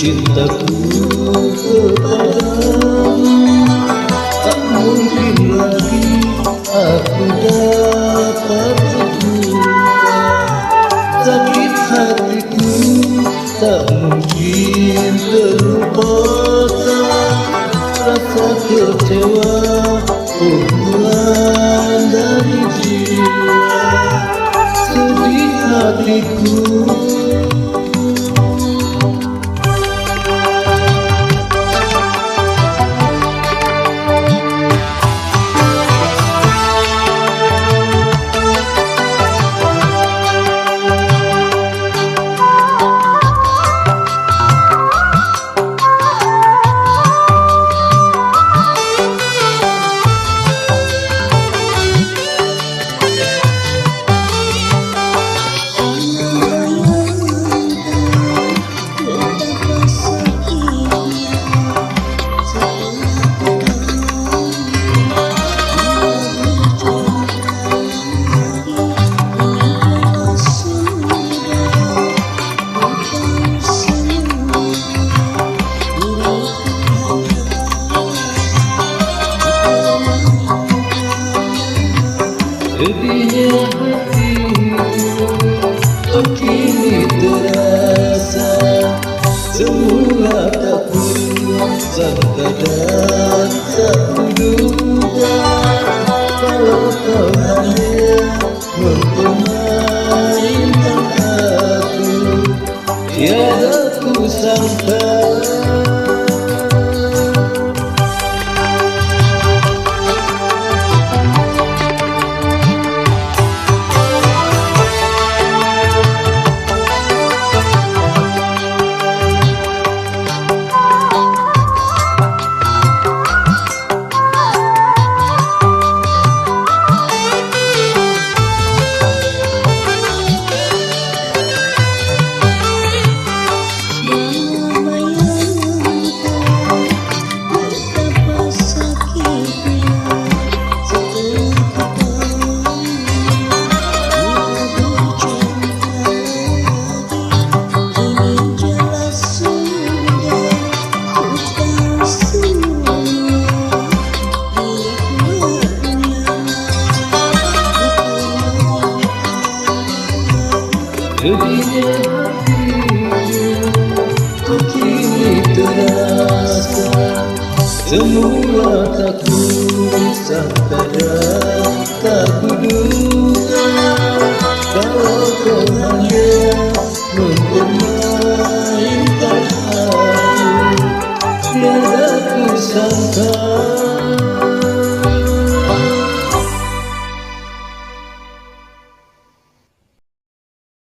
cintaku kepadamu. Tak mungkin lagi aku dapat berdua. Sakit hatiku tak mungkin terlupakan. Rasa kecewa pukulan dari jiwa. Sedih hatiku. Sedihnya hatimu kini terasa. Semula tak sangka dan tak kuduga. Kalau kau hanya mempermainkan aku, tiada ku sangka. Sedihnya hatimu kini terasa. Semula tak kusangka dan tak kuduga. Kalau kau hanya mempermainkan aku, tiada ku sangka.